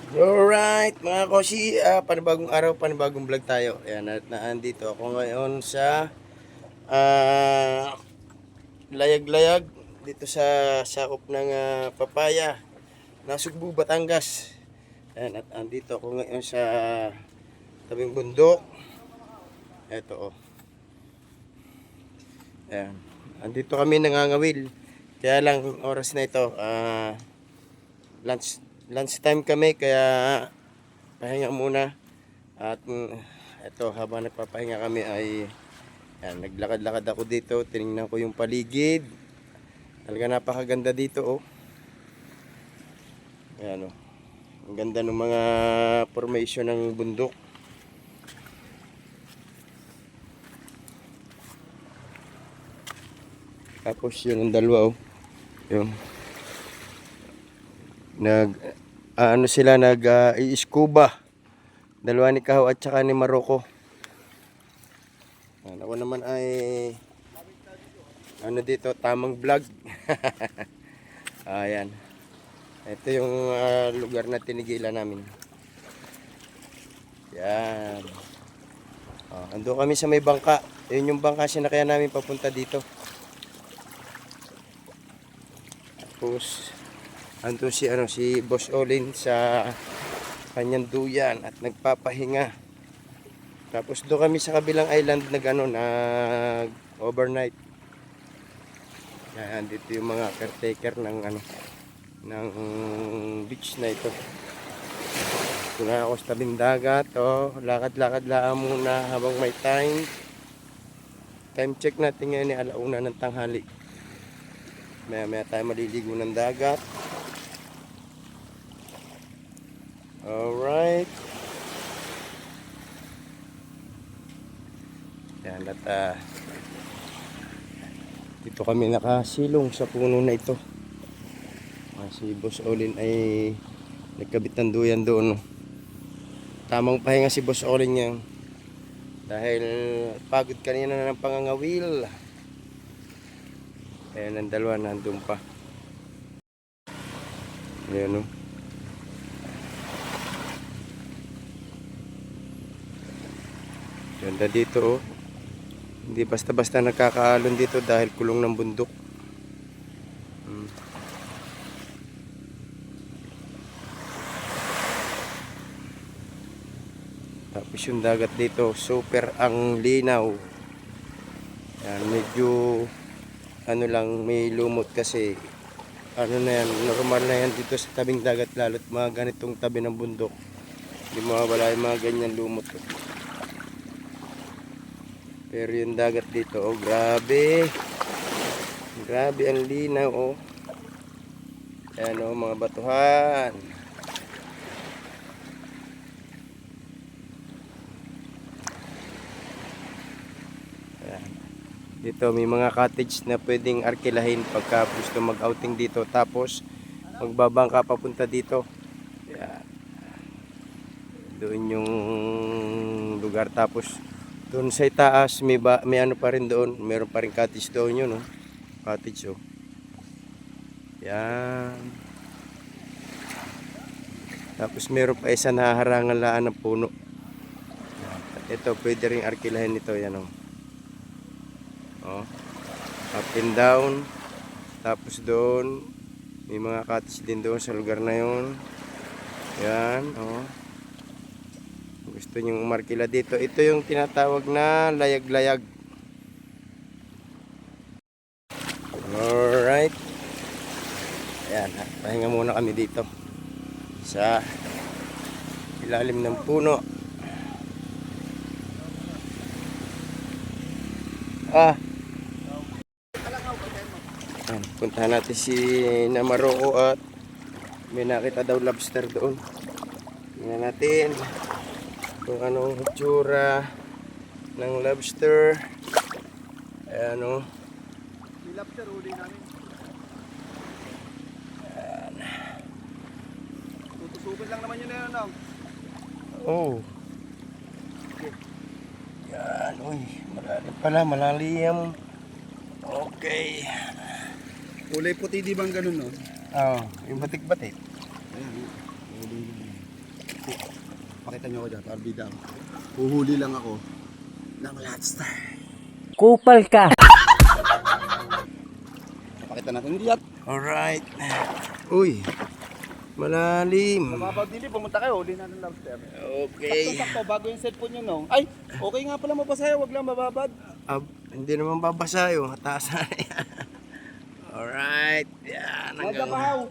Alright mga kosi, panibagong araw, panibagong vlog tayo. Ayan, at naandito ako ngayon sa layag-layag dito sa sakop ng papaya, Nasugbu, Batangas. Ayan, at andito ako ngayon sa tabing bundok. Eto oh. Ayan, andito kami nangangawil. Kaya lang oras na ito, lunch time kami, kaya pahinga muna. At ito, habang nagpapahinga kami ay yan, naglakad-lakad ako dito, tinignan ko yung paligid. Talaga napakaganda dito oh. Ayan oh. Ang ganda ng mga formation ng bundok. Tapos yun ang dalawa oh. Yung ano sila i-scuba. Dalawa ni Kaho at saka ni Maroko. Ako naman ay ano dito, tamang vlog. Ayan. Ito yung lugar na tinigilan namin. Yan. Ando kami sa may bangka. Yun yung bangka sinakyan namin papunta dito. Tapos ando si Boss Olin sa kanyang duyan at nagpapahinga. Tapos doon kami sa kabilang island nag overnight. Yan, dito yung mga caretaker ng beach na ito. Ito na ako sa tabing dagat. Lakad-lakad lang muna habang may time. Time check natin ngayon ay 1:00 ng tanghali. Maya tayo maliligo ng dagat. Alright. Yan, at dito kami nakasilong sa puno na ito. Si Boss Olin ay nagkabit ng duyan doon. Tamang pahinga si Boss Olin niya dahil pagod kanina na ng pangangawil. Ayan ang dalawa nandun pa. Ayan o. Ganda dito oh. Hindi basta-basta nakakaalon dito dahil kulong ng bundok. Tapos yung dagat dito super ang linaw. Yan, medyo ano lang, may lumot kasi ano na yan, normal na yan dito sa tabing dagat, lalo't mga ganitong tabi ng bundok. Hindi mawawala yung mga ganyan lumot. Pero yung dagat dito, oh grabe. Grabe ang linaw oh. Ayan oh, mga batuhan. Ayan. Dito may mga cottage na pwedeng arkilahin pagka gusto mag-outing dito. Tapos magbabangka papunta dito. Ayan. Doon yung lugar. Tapos doon sa itaas may ano pa rin doon. Meron pa rin cottage doon yun oh. Cottage oh. Yan. Tapos meron pa isa nahaharangan laan ng puno. Ito pwede rin arkilahin ito yan oh. Oh. Up and down. Tapos doon may mga cottage din doon sa lugar na yun. Yan oh. Gusto nyong umarkila dito, ito yung tinatawag na layag-layag. Alright. Ayan, pahinga muna kami dito sa ilalim ng puno. Ayan, puntahan natin si Namaroko at may nakita daw lobster doon. Tingnan natin kung anong itsura ng lobster. Ayan o. May lobster uli namin. Ayan. Tutusukin lang naman yun na yun. Oh. Yan, uy. Malalim pala, malalim. Okay. Kulay puti di bang ganun no? Oh, yung batik-batik. Ayan. Pakita nyo ako dyan, parbida ako. Huhuli lang ako ng lobster. Kupal ka. Pakita natin hindi yan. Alright. Uy, malalim. Mababaw dili, pumunta kayo, huli natin lobster. Okay. Sakto, bago yung cellphone nyo, no? Ay, okay nga pala mabasaya, wag lang mababad. Hindi naman babasa yung taas na yan. Alright. Yan. Magkapahaw.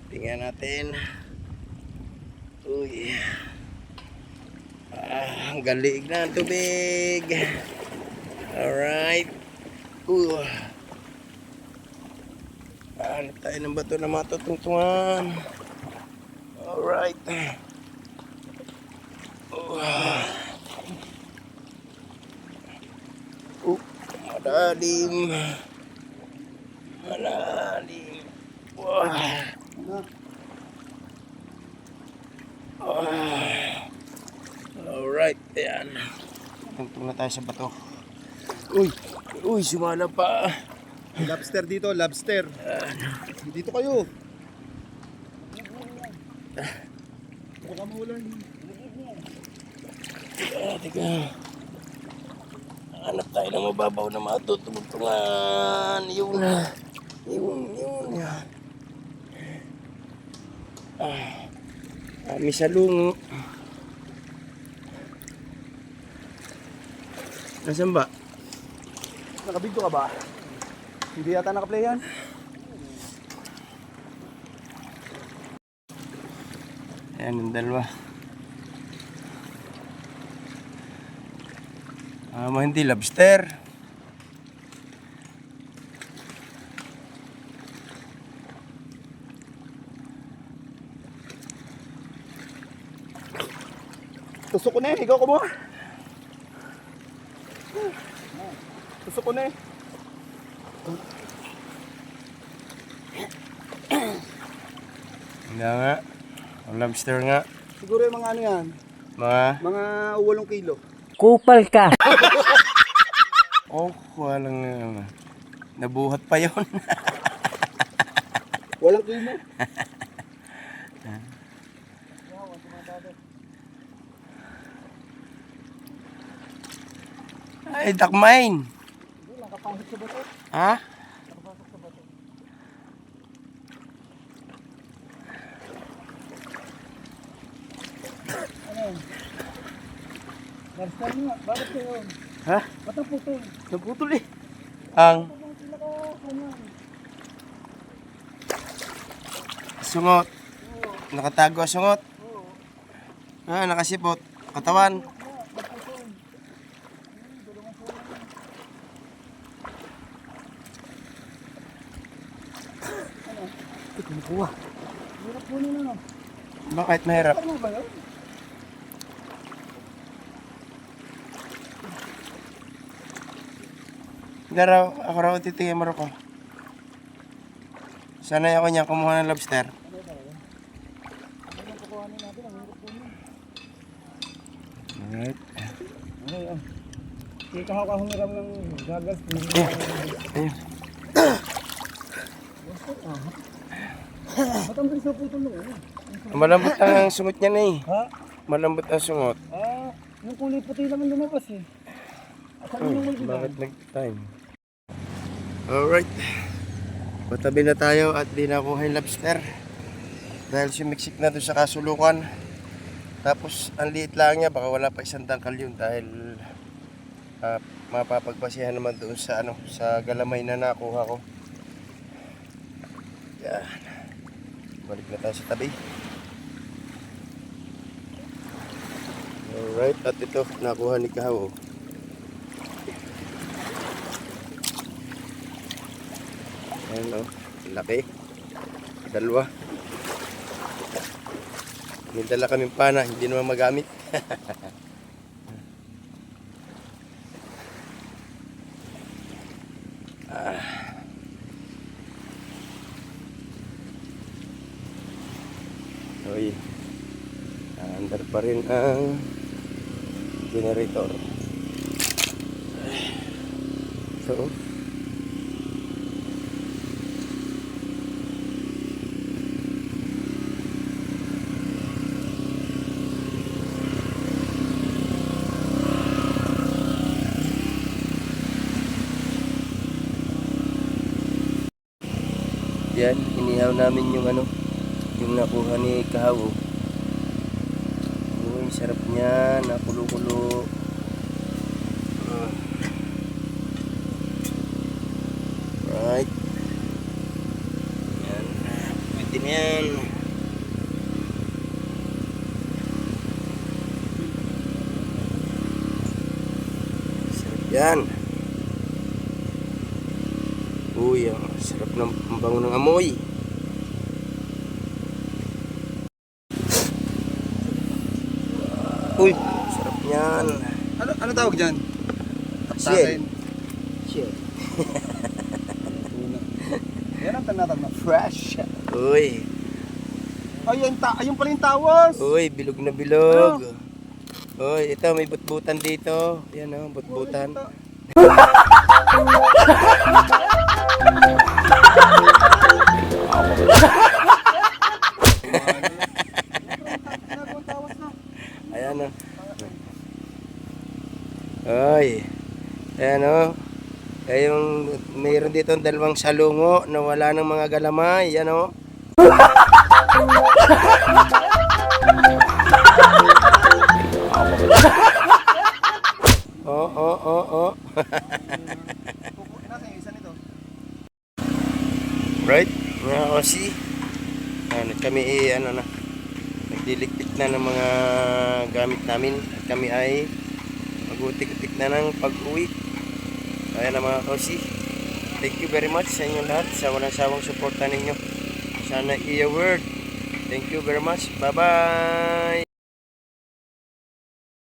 Tingnan natin. Uy. Ang galig na ang tubig. Alright. Hanap tayo ng bato na matutungtungan. Alright. Malalim. Malalim. Alright, ayan. Tungtong na tayo sa bato. Uy, sumala pa. Lobster dito, lobster. Dito kayo. Baka maulan. Teka. Hanap tayo ng mababaw na matutungtungan. Yun. Kami sa lungo. Nasaan ba? Nakabigto ka ba? Hindi yata nakaplay yan. Ayan ang dalawa. Hindi lobster. Tusok ko na eh, ikaw kumuha. Tusok ko na eh. Hindi nga. Ang lobster nga. Siguro yung mga ano yan, mga 8 kilo. Kupal ka. Walang nabuhat pa yon. Walang kilo. Ay, dakmain. Nakapasok sa bato. Ha? Nakapasok sa bato. Ano? Lobster nga, bakit kayo? Ha? Ba't ang putol? Naputol eh. Ang sungot. Nakatago ang sungot. Nakasipot. Katawan. Kumukuha. Hirap po nila no? Bakit mahirap? Ano ba yun? Ako raw titingin mo ko. Sanay ako niya kumuha ng lobster. Alright. Okay, hindi ka humiram ng gagas. Ayun. Ba't ang bilis na putol nung ano? Malambot ang sungot niya na eh. Ha? Malambot ang sungot. Yung kulay puti naman lumabas eh. Asan yung multi Bakit nag-time? Alright. Patabi na tayo at di nakuha yung lobster. Dahil sumiksik na doon sa kasulukan. Tapos ang liit lang niya, baka wala pa isang tangkal yun dahil mapapagbasihan naman doon sa sa galamay na nakuha ko. Yan. Balik na tayo sa tabi. Alright, at ito nakuha ni Kahaw. Ayan o, laki. Dalawa. May dala kaming pana, hindi naman magamit. Uy, andar pa rin ang generator. So, Yan, inihaw namin yung ano, yung nakuha ni Kahaw. Oh. Uy, sarap niya, nakulo-kulo. Right. Yan, pwede na yan. Sarap yan. Uy, ang sarap ng ang bango ng amoy. Uy, sarap niyan. Ano tawag dyan? Shell. Shell. Yan ang tanatag na fresh. Uy, Ayun pala yung tawas. uy, bilog na bilog. Uy, ito may butbutan dito. Yan oh, butbutan. Ayan oh. Uy. Ayan oh. Kaya yung mayroon dito dalawang salungo na wala ng mga galamay. Yan oh. Oh. Nasa yung isa nito? Right? Mga kasi kami nagdiligpit na ng mga gamit namin at kami ay mag-utik-utik na ng pag-uwi. Kaya na mga kasi, thank you very much sa inyong lahat sa walang sawang suporta ninyo. Sana iya word. Thank you very much. Bye-bye!